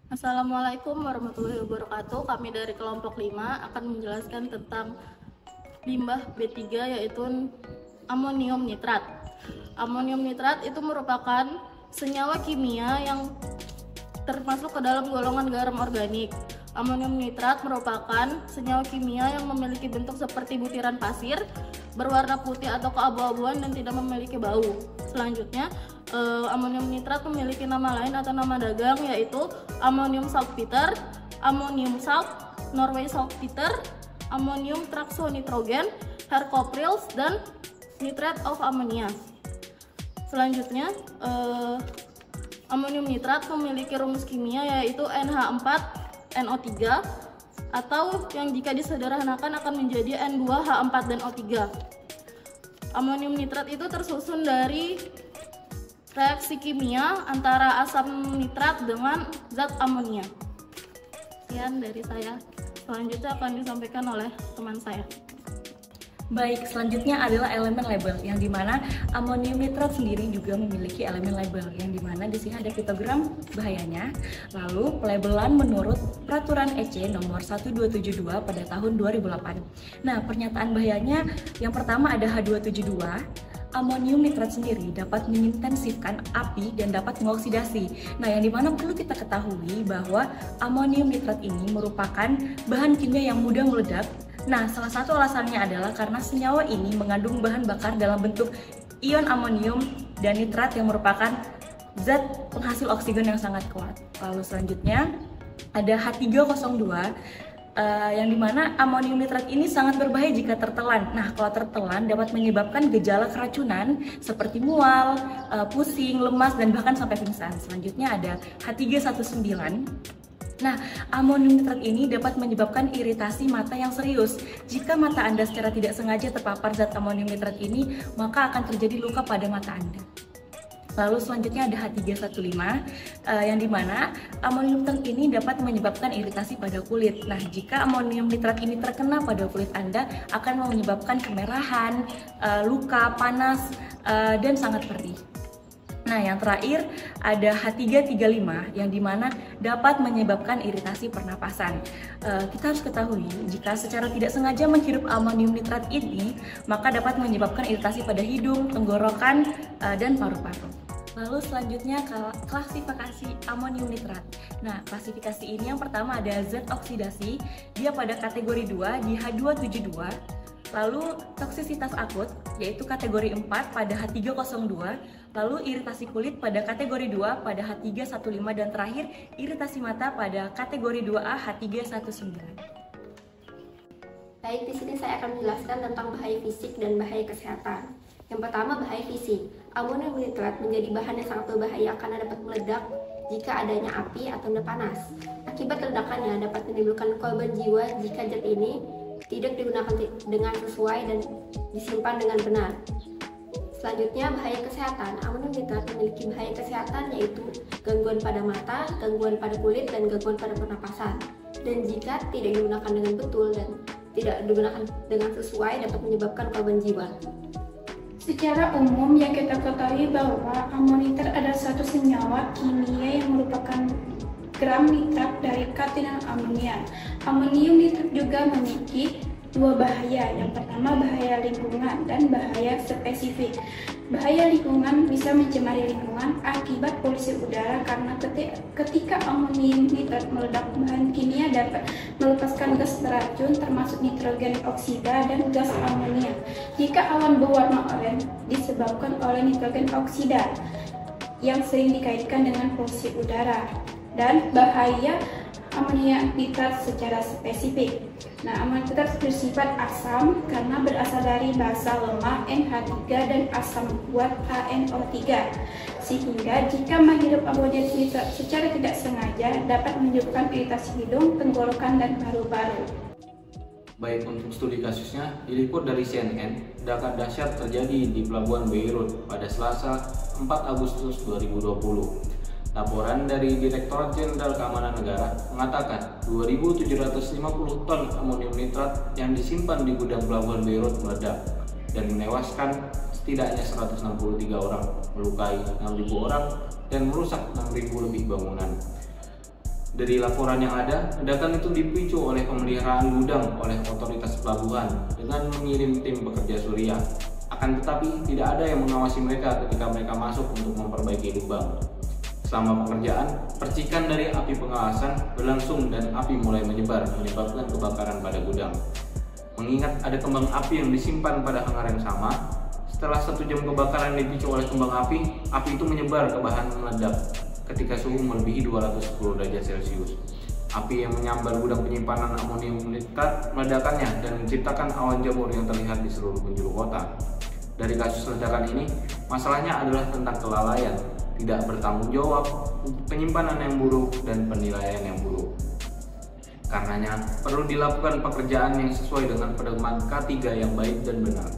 Assalamualaikum warahmatullahi wabarakatuh. Kami dari kelompok 5 akan menjelaskan tentang limbah B3 yaitu amonium nitrat. Amonium nitrat itu merupakan senyawa kimia yang termasuk ke dalam golongan garam organik. Amonium nitrat merupakan senyawa kimia yang memiliki bentuk seperti butiran pasir, berwarna putih atau keabu-abuan dan tidak memiliki bau. Selanjutnya, amonium nitrat memiliki nama lain atau nama dagang yaitu ammonium saltpeter, ammonium salt, Norway saltpeter, ammonium trioxonitrogen, hercoprils, dan nitrate of ammonia. Selanjutnya, amonium nitrat memiliki rumus kimia yaitu NH4NO3 atau yang jika disederhanakan akan menjadi N2H4 dan O3. Amonium nitrat itu tersusun dari reaksi kimia antara asam nitrat dengan zat amonia. Sekian dari saya. Selanjutnya akan disampaikan oleh teman saya. Baik, selanjutnya adalah elemen label, yang dimana amonium nitrat sendiri juga memiliki elemen label, yang dimana di sini ada piktogram bahayanya. Lalu pelabelan menurut peraturan EC nomor 1272 pada tahun 2008. Nah, pernyataan bahayanya yang pertama ada H272. Amonium nitrat sendiri dapat mengintensifkan api dan dapat mengoksidasi. Nah, yang dimana perlu kita ketahui bahwa amonium nitrat ini merupakan bahan kimia yang mudah meledak. Nah, salah satu alasannya adalah karena senyawa ini mengandung bahan bakar dalam bentuk ion amonium dan nitrat yang merupakan zat penghasil oksigen yang sangat kuat. Lalu selanjutnya ada H302 yang dimana amonium nitrat ini sangat berbahaya jika tertelan. Nah, kalau tertelan dapat menyebabkan gejala keracunan seperti mual, pusing, lemas, dan bahkan sampai pingsan. Selanjutnya ada H319. Nah, amonium nitrat ini dapat menyebabkan iritasi mata yang serius. Jika mata Anda secara tidak sengaja terpapar zat amonium nitrat ini, maka akan terjadi luka pada mata Anda. Lalu selanjutnya ada H315, yang dimana amonium nitrat ini dapat menyebabkan iritasi pada kulit. Nah, jika amonium nitrat ini terkena pada kulit Anda, akan menyebabkan kemerahan, luka, panas, dan sangat perih. Nah, yang terakhir ada H335 yang dimana dapat menyebabkan iritasi pernapasan. Kita harus ketahui jika secara tidak sengaja menghirup amonium nitrat ini, maka dapat menyebabkan iritasi pada hidung, tenggorokan, dan paru-paru. Lalu selanjutnya klasifikasi amonium nitrat. Nah, klasifikasi ini yang pertama ada zat oksidasi, dia pada kategori 2 di H272. Lalu toksisitas akut yaitu kategori 4 pada H302, lalu iritasi kulit pada kategori 2 pada H315, dan terakhir iritasi mata pada kategori 2A H319. Baik, di sini saya akan menjelaskan tentang bahaya fisik dan bahaya kesehatan. Yang pertama, bahaya fisik. Amonium nitrat menjadi bahan yang sangat berbahaya karena dapat meledak jika adanya api atau benda panas. Akibat ledakannya dapat menimbulkan korban jiwa jika zat ini tidak digunakan dengan sesuai dan disimpan dengan benar. Selanjutnya, bahaya kesehatan. Amonium nitrat memiliki bahaya kesehatan yaitu gangguan pada mata, gangguan pada kulit, dan gangguan pada pernapasan. Dan jika tidak digunakan dengan betul dan tidak digunakan dengan sesuai dapat menyebabkan korban jiwa. Secara umum yang kita ketahui bahwa amonium nitrat adalah satu senyawa kimia yang merupakan gram nitrat dari katinan amonia. Amonium nitrat juga memiliki dua bahaya. Yang pertama bahaya lingkungan dan bahaya spesifik. Bahaya lingkungan bisa mencemari lingkungan akibat polusi udara karena ketika amonium nitrat meledak, bahan kimia dapat melepaskan gas beracun termasuk nitrogen oksida dan gas amonia. Jika awan berwarna oranye disebabkan oleh nitrogen oksida yang sering dikaitkan dengan polusi udara. Dan bahaya amonium nitrat secara spesifik. Nah, amonium nitrat bersifat asam karena berasal dari basa lemah NH3 dan asam buat HNO3. Sehingga jika menghirup amonium nitrat secara tidak sengaja dapat menyebabkan iritasi hidung, tenggorokan, dan paru-paru. Baik, untuk studi kasusnya diliput dari CNN, ledakan dahsyat terjadi di Pelabuhan Beirut pada Selasa 4 Agustus 2020. Laporan dari Direktorat Jenderal Keamanan Negara mengatakan 2.750 ton amonium nitrat yang disimpan di gudang Pelabuhan Beirut meledak dan menewaskan setidaknya 163 orang, melukai 6.000 orang, dan merusak 6.000 lebih bangunan. Dari laporan yang ada, ledakan itu dipicu oleh pemeliharaan gudang oleh otoritas pelabuhan dengan mengirim tim pekerja Suriah. Akan tetapi, tidak ada yang mengawasi mereka ketika mereka masuk untuk memperbaiki lubang. Selama pekerjaan, percikan dari api pengawasan berlangsung dan api mulai menyebar, menyebabkan kebakaran pada gudang. Mengingat ada kembang api yang disimpan pada hanggar yang sama, setelah 1 jam kebakaran dipicu oleh kembang api itu menyebar ke bahan meledak ketika suhu melebihi 210 derajat Celcius. Api yang menyambar gudang penyimpanan amonium nitrat meledakannya dan menciptakan awan jamur yang terlihat di seluruh penjuru kota. Dari kasus ledakan ini, masalahnya adalah tentang kelalaian, tidak bertanggung jawab, penyimpanan yang buruk, dan penilaian yang buruk. Karenanya, perlu dilakukan pekerjaan yang sesuai dengan pedoman K3 yang baik dan benar.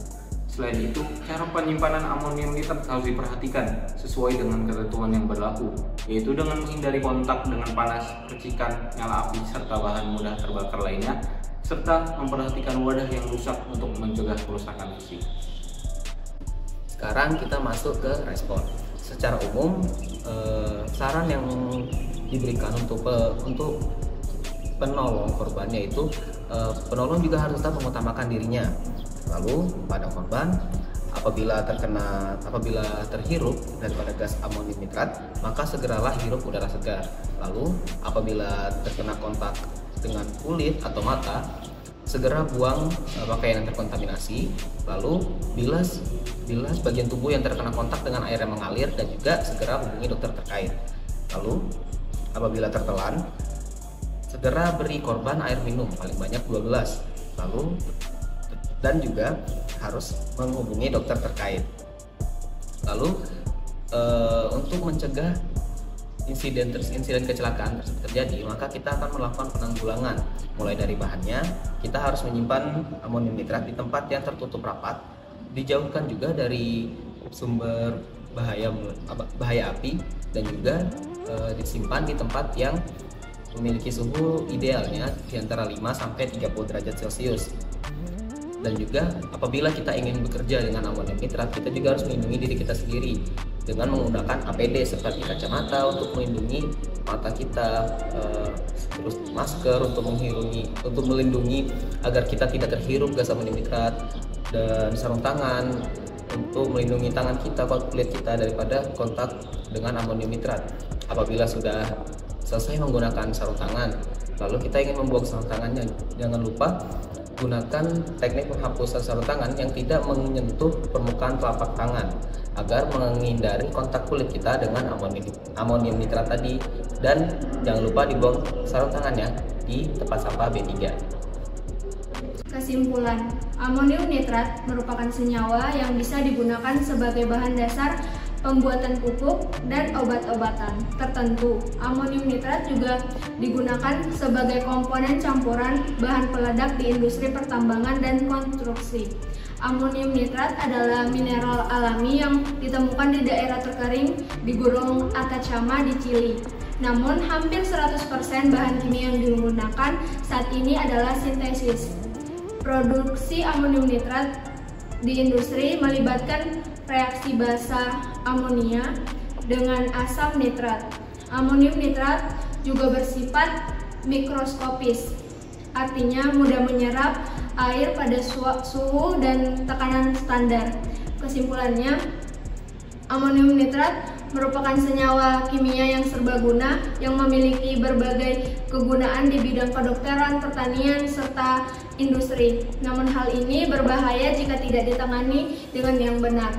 Selain itu, cara penyimpanan amonium nitrat harus diperhatikan sesuai dengan ketentuan yang berlaku, yaitu dengan menghindari kontak dengan panas, percikan, nyala api, serta bahan mudah terbakar lainnya, serta memperhatikan wadah yang rusak untuk mencegah kerusakan fisik. Sekarang kita masuk ke respon. Secara umum, saran yang diberikan untuk penolong korban yaitu penolong juga harus tetap mengutamakan dirinya. Lalu pada korban, apabila terhirup daripada gas amonium nitrat, maka segeralah hirup udara segar. Lalu apabila terkena kontak dengan kulit atau mata, segera buang pakaian yang terkontaminasi. Lalu bilas bagian tubuh yang terkena kontak dengan air yang mengalir dan juga segera hubungi dokter terkait. Lalu apabila tertelan, segera beri korban air minum paling banyak 2 gelas. Lalu dan juga harus menghubungi dokter terkait. Lalu untuk mencegah insiden kecelakaan tersebut terjadi, maka kita akan melakukan penanggulangan. Mulai dari bahannya, kita harus menyimpan amonium nitrat di tempat yang tertutup rapat, dijauhkan juga dari sumber bahaya api, dan juga disimpan di tempat yang memiliki suhu idealnya di antara 5 sampai 30 derajat Celcius. Dan juga apabila kita ingin bekerja dengan amonium nitrat, kita juga harus melindungi diri kita sendiri dengan menggunakan APD seperti kacamata untuk melindungi mata kita, terus masker untuk melindungi agar kita tidak terhirup gas amonium nitrat, dan sarung tangan untuk melindungi tangan kita, kulit kita daripada kontak dengan amonium nitrat. Apabila sudah selesai menggunakan sarung tangan, lalu kita ingin membuang sarung tangannya, jangan lupa gunakan teknik penghapusan sarung tangan yang tidak menyentuh permukaan telapak tangan agar menghindari kontak kulit kita dengan amonium nitrat tadi, dan jangan lupa dibuang sarung tangannya di tempat sampah B3. Kesimpulan, amonium nitrat merupakan senyawa yang bisa digunakan sebagai bahan dasar pembuatan pupuk dan obat-obatan tertentu. Amonium nitrat juga digunakan sebagai komponen campuran bahan peledak di industri pertambangan dan konstruksi. Amonium nitrat adalah mineral alami yang ditemukan di daerah terkering di Gunung Atacama di Chili. Namun hampir 100% bahan kimia yang digunakan saat ini adalah sintesis. Produksi amonium nitrat di industri melibatkan reaksi basa amonia dengan asam nitrat. Amonium nitrat juga bersifat mikroskopis, artinya mudah menyerap air pada suhu dan tekanan standar. Kesimpulannya, amonium nitrat merupakan senyawa kimia yang serbaguna yang memiliki berbagai kegunaan di bidang kedokteran, pertanian, serta industri. Namun hal ini berbahaya jika tidak ditangani dengan yang benar.